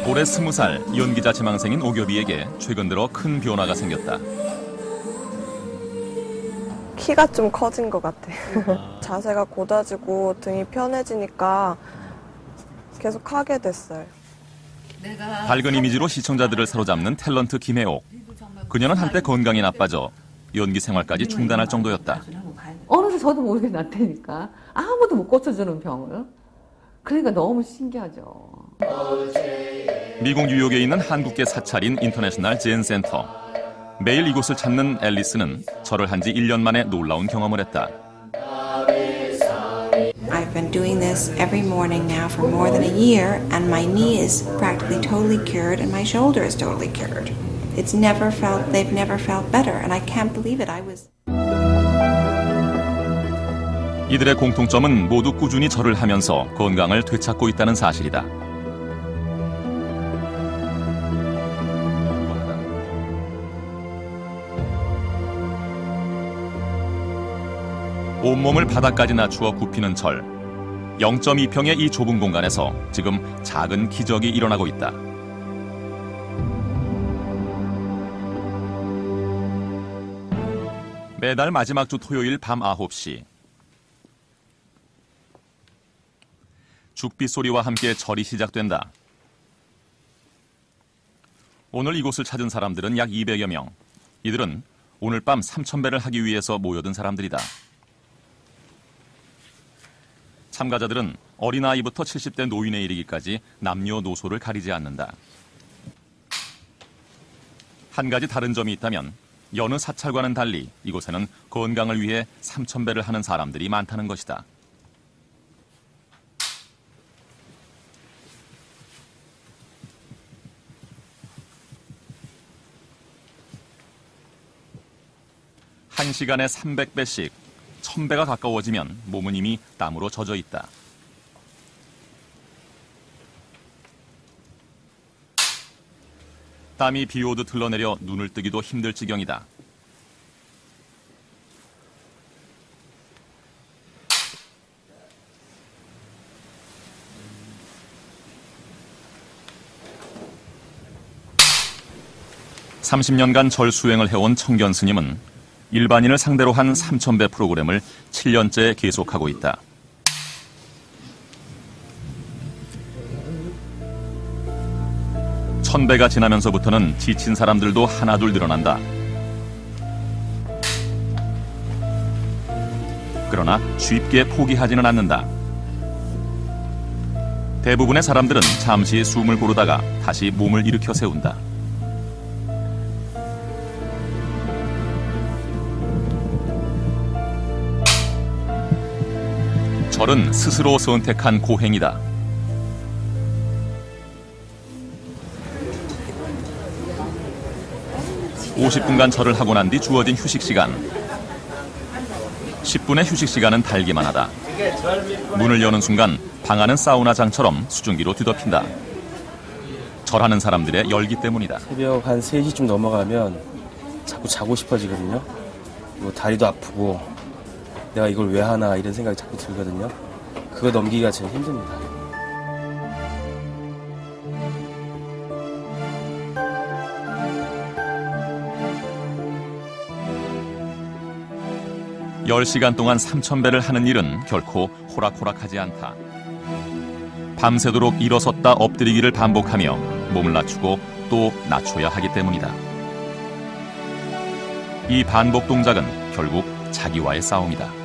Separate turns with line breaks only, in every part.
올해 20살 연기자 지망생인 오겹이에게 최근 들어 큰 변화가 생겼다.
키가 좀 커진 것 같아. 자세가 곧아지고 등이 편해지니까 계속 하게 됐어요.
밝은 이미지로 시청자들을 사로잡는 탤런트 김혜옥. 그녀는 한때 건강이 나빠져 연기 생활까지 중단할 정도였다.
어느새 저도 모르게 났다니까. 아무도 못 고쳐주는 병을. 그러니까 너무 신기하죠.
미국 뉴욕에 있는 한국계 사찰인 인터내셔널 젠 센터. 매일 이곳을 찾는 앨리스는 절을 한 지 1년 만에 놀라운 경험을 했다.
I've been doing this every morning now for more than a year, and my knee is practically totally cured, and my shoulder is totally cured. They've never felt better, and I can't believe it.
이들의 공통점은 모두 꾸준히 절을 하면서 건강을 되찾고 있다는 사실이다. 온몸을 바닥까지 낮추어 굽히는 절. 0.2평의 이 좁은 공간에서 지금 작은 기적이 일어나고 있다. 매달 마지막 주 토요일 밤 9시. 죽빛 소리와 함께 절이 시작된다. 오늘 이곳을 찾은 사람들은 약 200여 명. 이들은 오늘 밤 3,000배를 하기 위해서 모여든 사람들이다. 참가자들은 어린아이부터 70대 노인에 이르기까지 남녀노소를 가리지 않는다. 한 가지 다른 점이 있다면 여느 사찰과는 달리 이곳에는 건강을 위해 3,000배를 하는 사람들이 많다는 것이다. 한 시간에 300배씩 1,000배가 가까워지면 몸은 이미 땀으로 젖어 있다. 땀이 비 오듯 흘러내려 눈을 뜨기도 힘들 지경이다. (30년간) 절 수행을 해온 청견 스님은 일반인을 상대로 한 3,000배 프로그램을 7년째 계속하고 있다. (1000배가) 지나면서부터는 지친 사람들도 하나둘 늘어난다. 그러나 쉽게 포기하지는 않는다. 대부분의 사람들은 잠시 숨을 고르다가 다시 몸을 일으켜 세운다. 절은 스스로 선택한 고행이다. (50분간) 절을 하고 난 뒤 주어진 휴식 시간. 10분의 휴식 시간은 달기만 하다. 문을 여는 순간 방 안은 사우나장처럼 수증기로 뒤덮인다. 절하는 사람들의 열기 때문이다.
새벽 한 3시쯤 넘어가면 자꾸 자고 싶어지거든요. 뭐 다리도 아프고 내가 이걸 왜 하나 이런 생각이 자꾸 들거든요. 그거 넘기기가 제일 힘듭니다.
(10시간) 동안 3,000배를 하는 일은 결코 호락호락하지 않다. 밤새도록 일어섰다 엎드리기를 반복하며 몸을 낮추고 또 낮춰야 하기 때문이다. 이 반복 동작은 결국 자기와의 싸움이다.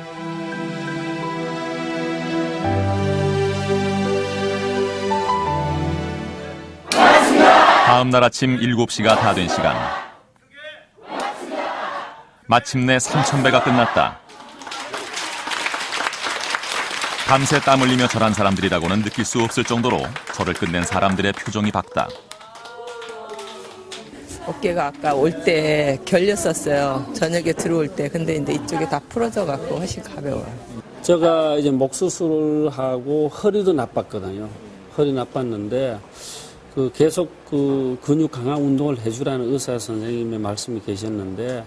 다음 날 아침 7시가 다 된 시간. 마침내 3,000배가 끝났다. 밤새 땀 흘리며 절한 사람들이라고는 느낄 수 없을 정도로 절을 끝낸 사람들의 표정이 밝다.
어깨가 아까 올 때 결렸었어요. 저녁에 들어올 때. 근데 이제 이쪽이 다 풀어져 갖고 훨씬 가벼워요.
제가 이제 목 수술을 하고 허리도 나빴거든요. 허리 나빴는데 계속 근육 강화 운동을 해주라는 의사 선생님의 말씀이 계셨는데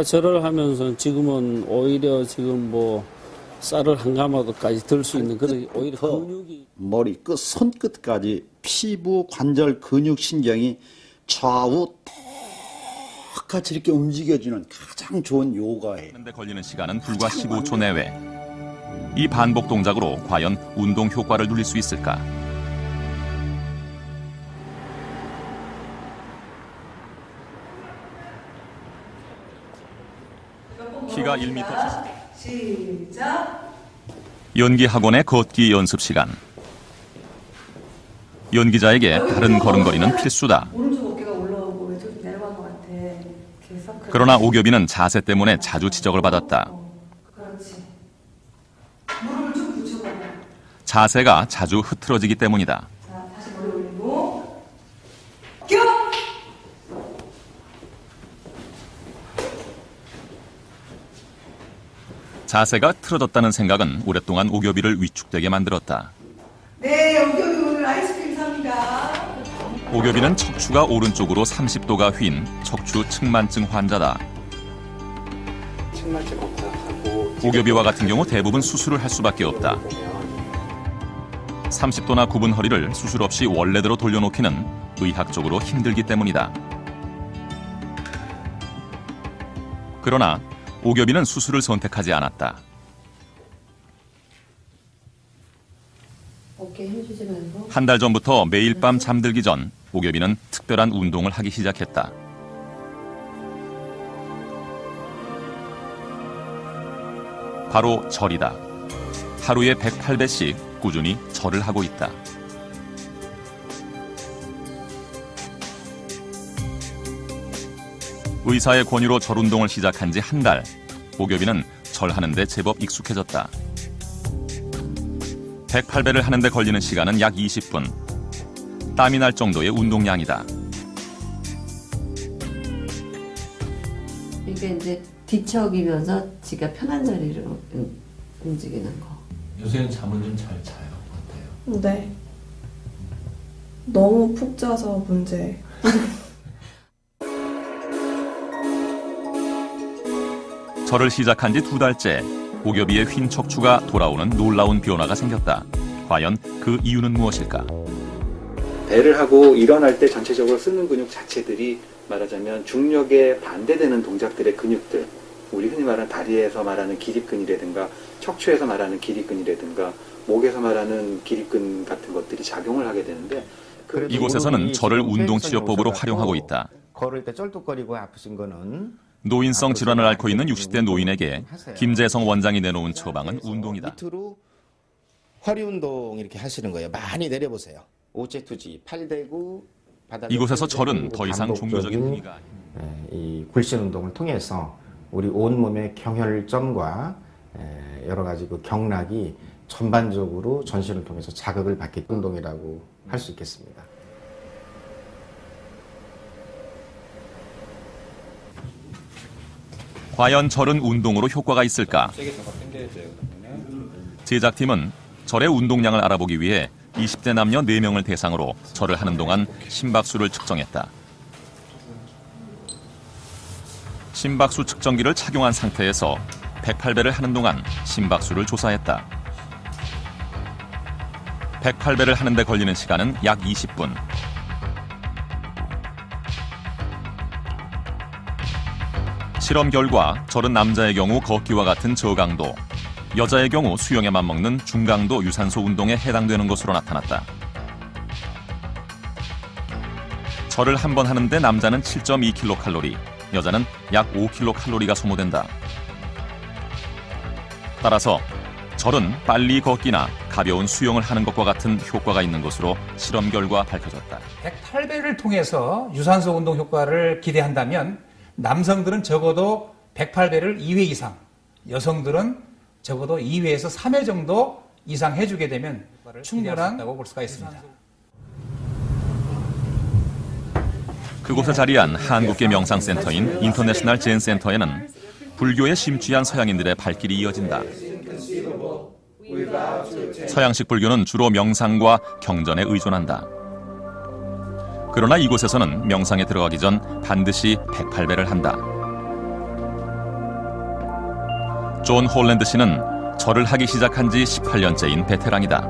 절을 하면서 지금은 오히려 지금 쌀을 한 가마도까지 들 수 있는 그런 오히려 근육이
머리 끝 손끝까지 피부, 관절, 근육, 신경이 좌우 똑같이 이렇게 움직여주는 가장 좋은 요가예요.
하는데 걸리는 시간은 불과 15초 내외. 이 반복 동작으로 과연 운동 효과를 누릴 수 있을까? 키가 1m.
시작.
연기 학원의 걷기 연습 시간. 연기자에게 다른 걸음걸이는 필수다.
오른쪽 어깨가 올라오고 왼쪽 내려간 것 같아. 계속.
그러나 오겹이는 자세 때문에 자주 지적을 받았다.
그렇지. 무릎을 좀 붙여봐.
자세가 자주 흐트러지기 때문이다.
자, 다시 머리 올리고. 껴!
자세가 틀어졌다는 생각은 오랫동안 오겹이를 위축되게 만들었다.
네, 여기 오늘 아이스크림 삽니다.
오겹이는 척추가 오른쪽으로 30도가 휜 척추 측만증 환자다. 오겹이와 같은 경우 대부분 수술을 할 수밖에 없다. 30도나 굽은 허리를 수술 없이 원래대로 돌려놓기는 의학적으로 힘들기 때문이다. 그러나 오겹이는 수술을 선택하지 않았다.
어깨 힘주지 말고.
한 달 전부터 매일 밤 잠들기 전 오겹이는 특별한 운동을 하기 시작했다. 바로 절이다. 하루에 108배씩 꾸준히 절을 하고 있다. 의사의 권유로 절 운동을 시작한 지 한 달. 오겹이는 절하는데 제법 익숙해졌다. 108배를 하는데 걸리는 시간은 약 20분. 땀이 날 정도의 운동량이다.
이게 이제 뒤척이면서 지가 편한 자리로 움직이는 거.
요새는 잠은 좀 잘 자요. 어때요?
네. 너무 푹 자서 문제.
절을 시작한 지 2달째 오겹이의 휜 척추가 돌아오는 놀라운 변화가 생겼다. 과연 그 이유는 무엇일까?
배를 하고 일어날 때 전체적으로 쓰는 근육 자체들이 말하자면 중력에 반대되는 동작들의 근육들, 우리 흔히 말하는 다리에서 말하는 기립근이라든가 척추에서 말하는 기립근이라든가 목에서 말하는 기립근 같은 것들이 작용을 하게 되는데
이곳에서는 절을 운동치료법으로 활용하고 있다.
걸을 때 쩔뚝거리고 아프신 거는
노인성 질환을 앓고 있는 60대 노인에게 김재성 원장이 내놓은 처방은 운동이다.
밑으로 허리 운동 이렇게 하시는 거예요. 많이 내려보세요. 오체투지, 팔 대고 바닥에
이곳에서 절은 더 이상 종교적인 행위가 아니다.
이 굴신 운동을 통해서 우리 온몸의 경혈점과 여러 가지 그 경락이 전반적으로 전신을 통해서 자극을 받게 운동이라고 할 수 있겠습니다.
과연 절은 운동으로 효과가 있을까? 제작팀은 절의 운동량을 알아보기 위해 20대 남녀 4명을 대상으로 절을 하는 동안 심박수를 측정했다. 심박수 측정기를 착용한 상태에서 108배를 하는 동안 심박수를 조사했다. 108배를 하는데 걸리는 시간은 약 20분. 실험 결과 절은 남자의 경우 걷기와 같은 저강도, 여자의 경우 수영에 맞먹는 중강도 유산소 운동에 해당되는 것으로 나타났다. 절을 한 번 하는데 남자는 7.2kcal, 여자는 약 5kcal가 소모된다. 따라서 절은 빨리 걷기나 가벼운 수영을 하는 것과 같은 효과가 있는 것으로 실험 결과 밝혀졌다.
108배를 통해서 유산소 운동 효과를 기대한다면 남성들은 적어도 108배를 2회 이상, 여성들은 적어도 2회에서 3회 정도 이상 해주게 되면 충분하다고 볼 수가 있습니다.
그곳에 자리한 한국계 명상센터인 인터내셔널 젠 센터에는 불교에 심취한 서양인들의 발길이 이어진다. 서양식 불교는 주로 명상과 경전에 의존한다. 그러나 이곳에서는 명상에 들어가기 전 반드시 108배를 한다. 존 홀랜드 씨는 절을 하기 시작한 지 18년째인 베테랑이다.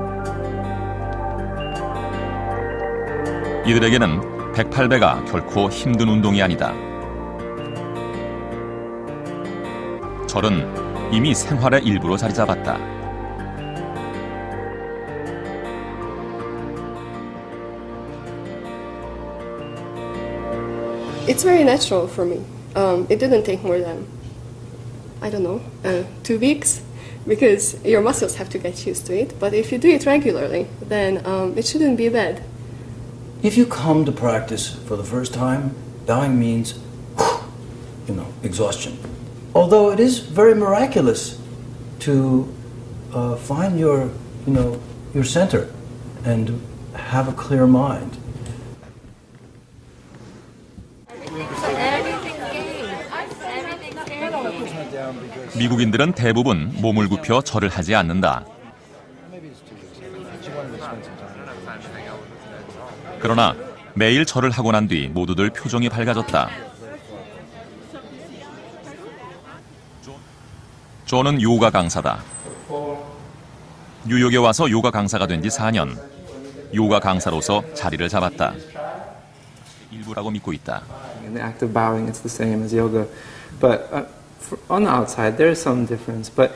이들에게는 108배가 결코 힘든 운동이 아니다. 절은 이미 생활의 일부로 자리 잡았다.
It's very natural for me. It didn't take more than, I don't know, 2 weeks, because your muscles have to get used to it. But if you do it regularly, then it shouldn't be bad.
If you come to practice for the first time, bowing means, exhaustion. Although it is very miraculous to find your center and have a clear mind.
미국인들은 대부분 몸을 굽혀 절을 하지 않는다. 그러나 매일 절을 하고 난 뒤 모두들 표정이 밝아졌다. 존은 요가 강사다. 뉴욕에 와서 요가 강사가 된 지 4년. 요가 강사로서 자리를 잡았다. 일부라고 믿고 있다.
In the act of bowing, it's the same as yoga, but on the outside, there's some difference. But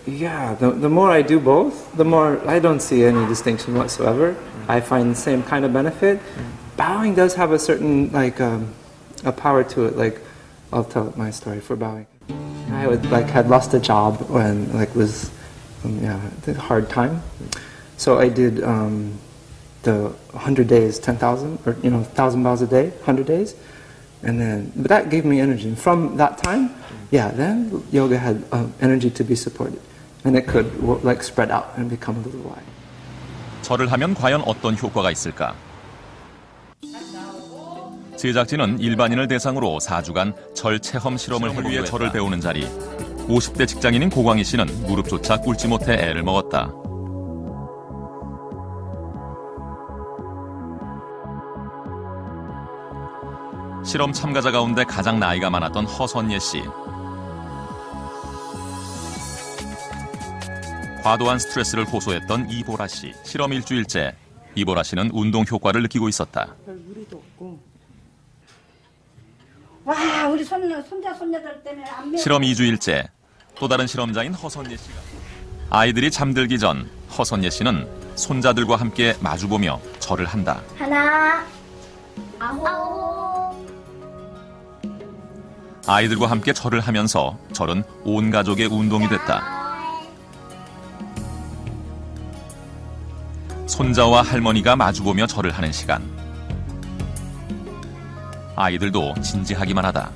yeah, the more I do both, the more I don't see any distinction whatsoever. I find the same kind of benefit. Bowing does have a certain a power to it. Like, I'll tell my story for bowing. I had lost a job and was a hard time. So I did the 100 days, 10,000 or 1,000 bows a day, 100 days. But that gave me energy. And from that time, then yoga had energy to be supported. And it could spread out and become a little wide.
절을 하면 과연 어떤 효과가 있을까? 제작진은 일반인을 대상으로 4주간 절 체험 실험을 하기 위해 절을 배우는 자리. 50대 직장인인 고광희 씨는 무릎조차 꿇지 못해 애를 먹었다. 실험 참가자 가운데 가장 나이가 많았던 허선예 씨. 과도한 스트레스를 호소했던 이보라 씨. 실험 일주일째, 이보라 씨는 운동 효과를 느끼고 있었다.
와, 우리 손자들 때문에 안 매워.
실험 2주일째, 또 다른 실험자인 허선예 씨가. 아이들이 잠들기 전 허선예 씨는 손자들과 함께 마주보며 절을 한다.
하나, 아홉.
아이들과 함께 절을 하면서 절은 온 가족의 운동이 됐다. 손자와 할머니가 마주보며 절을 하는 시간. 아이들도 진지하기만 하다.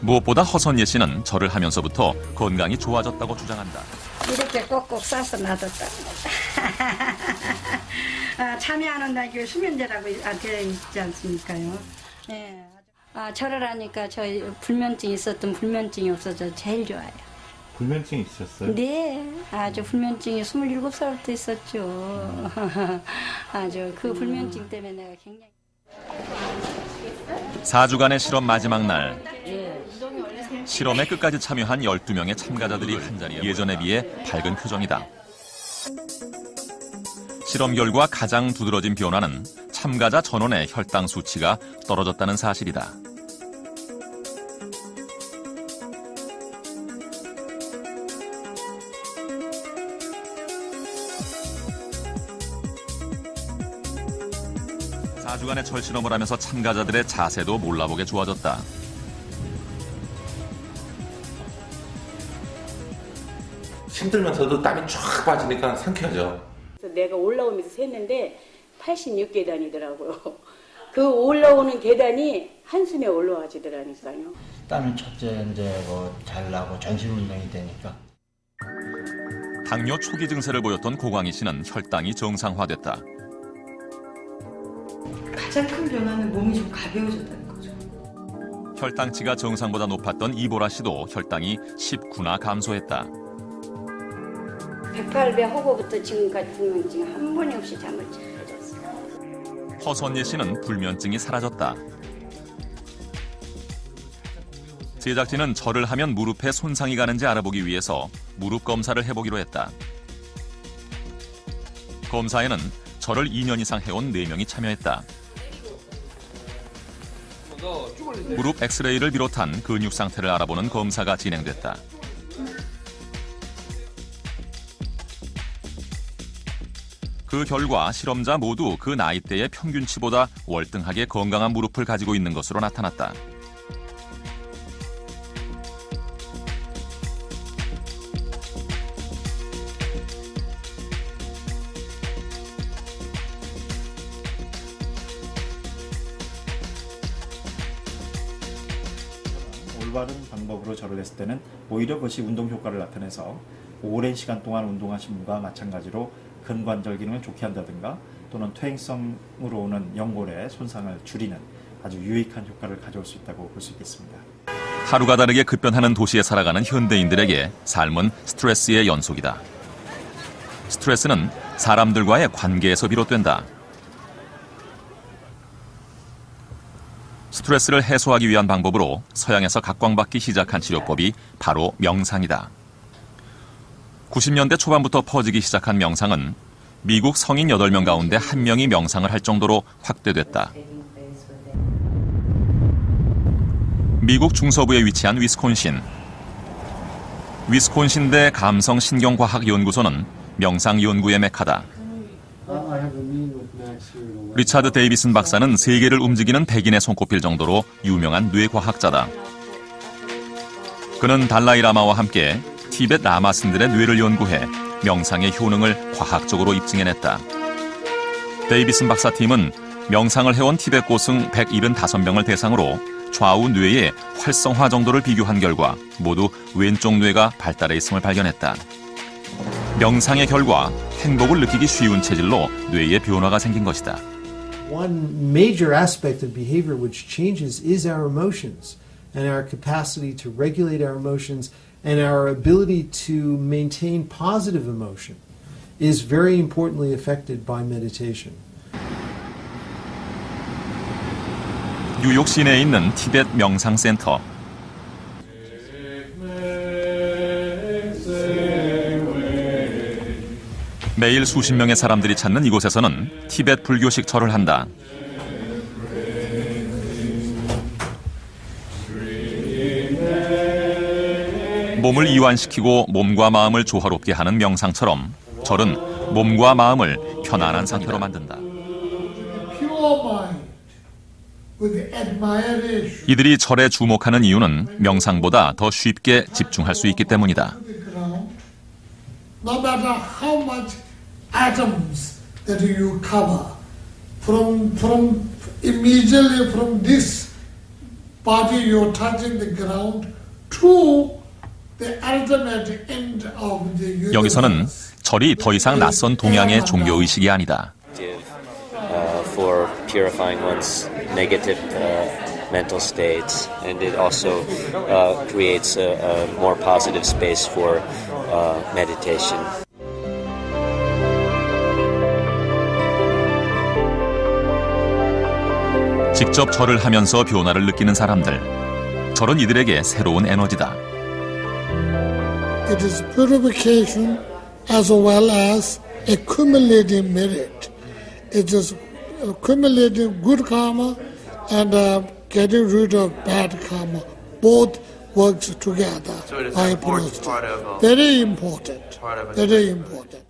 무엇보다 허선예 씨는 절을 하면서부터 건강이 좋아졌다고 주장한다.
이렇게 꼭꼭 싸서 놔뒀다. 참여하는 날 수면제라고 되어 있지 않습니까요? 네. 절을 하니까 저희 불면증이 있었던 불면증이 없어져 제일 좋아요.
불면증이 있었어요?
네, 아주 불면증이 27살부터 있었죠. 아주 그 불면증 때문에 내가 굉장히.
4주간의 실험 마지막 날. 실험에 끝까지 참여한 12명의 참가자들이 한자리에 예전에 비해 밝은 표정이다. 실험 결과 가장 두드러진 변화는 참가자 전원의 혈당 수치가 떨어졌다는 사실이다. 주간의 절 실험을 하면서 참가자들의 자세도 몰라보게 좋아졌다.
힘들면서도 땀이 쫙 빠지니까 상쾌하죠.
내가 올라오면서 셌는데 86계단이더라고요. 그 올라오는 계단이 한숨에 올라와지더라니까요.
땀이 첫째 이제 잘 나고 전신 운동이 되니까.
당뇨 초기 증세를 보였던 고광희 씨는 혈당이 정상화됐다.
가장 큰 변화는 몸이 좀 가벼워졌다는 거죠.
혈당치가 정상보다 높았던 이보라 씨도 혈당이 19나 감소했다.
108배 허거부터 지금까지 불면증 한 번이 없이 잠을 잘 잤어요.
허선예 씨는 불면증이 사라졌다. 제작진은 절을 하면 무릎에 손상이 가는지 알아보기 위해서 무릎 검사를 해보기로 했다. 검사에는 절을 2년 이상 해온 4명이 참여했다. 무릎 엑스레이를 비롯한 근육 상태를 알아보는 검사가 진행됐다. 그 결과 실험자 모두 그 나이대의 평균치보다 월등하게 건강한 무릎을 가지고 있는 것으로 나타났다.
올바른 방법으로 절을 했을 때는 오히려 그것이 운동 효과를 나타내서 오랜 시간 동안 운동하신 분과 마찬가지로 근관절 기능을 좋게 한다든가 또는 퇴행성으로 오는 연골의 손상을 줄이는 아주 유익한 효과를 가져올 수 있다고 볼 수 있겠습니다.
하루가 다르게 급변하는 도시에 살아가는 현대인들에게 삶은 스트레스의 연속이다. 스트레스는 사람들과의 관계에서 비롯된다. 스트레스를 해소하기 위한 방법으로 서양에서 각광받기 시작한 치료법이 바로 명상이다. 90년대 초반부터 퍼지기 시작한 명상은 미국 성인 8명 가운데 1명이 명상을 할 정도로 확대됐다. 미국 중서부에 위치한 위스콘신. 위스콘신대 감성신경과학연구소는 명상 연구의 메카다. 리차드 데이비슨 박사는 세계를 움직이는 백인에 손꼽힐 정도로 유명한 뇌과학자다. 그는 달라이라마와 함께 티벳 라마슨들의 뇌를 연구해 명상의 효능을 과학적으로 입증해냈다. 데이비슨 박사팀은 명상을 해온 티벳 고승 175명을 대상으로 좌우 뇌의 활성화 정도를 비교한 결과 모두 왼쪽 뇌가 발달해 있음을 발견했다. 명상의 결과 행복을 느끼기 쉬운 체질로 뇌에 변화가 생긴 것이다.
One major aspect of behavior which changes is our emotions and our capacity to regulate our emotions and our ability to maintain positive emotion is very importantly affected by meditation.
뉴욕 시내에 있는 티벳 명상센터. 매일 수십 명의 사람들이 찾는 이곳에서는 티벳 불교식 절을 한다. 몸을 이완시키고 몸과 마음을 조화롭게 하는 명상처럼 절은 몸과 마음을 편안한 상태로 만든다. 이들이 절에 주목하는 이유는 명상보다 더 쉽게 집중할 수 있기 때문이다.
No matter how much atoms that you cover, from immediately from this body you're touching the ground to the ultimate end of the universe.
여기서는 절이 더 이상 낯선 동양의 종교 의식이 아니다.
For purifying one's negative mental states, and it also creates a more positive space for meditation.
직접 절을 하면서 변화를 느끼는 사람들. 절은 이들에게 새로운 에너지다.
It is purification as well as accumulating merit. It is accumulating good karma and getting rid of bad karma. Both works together.
So it is an important part of
very important. Very important.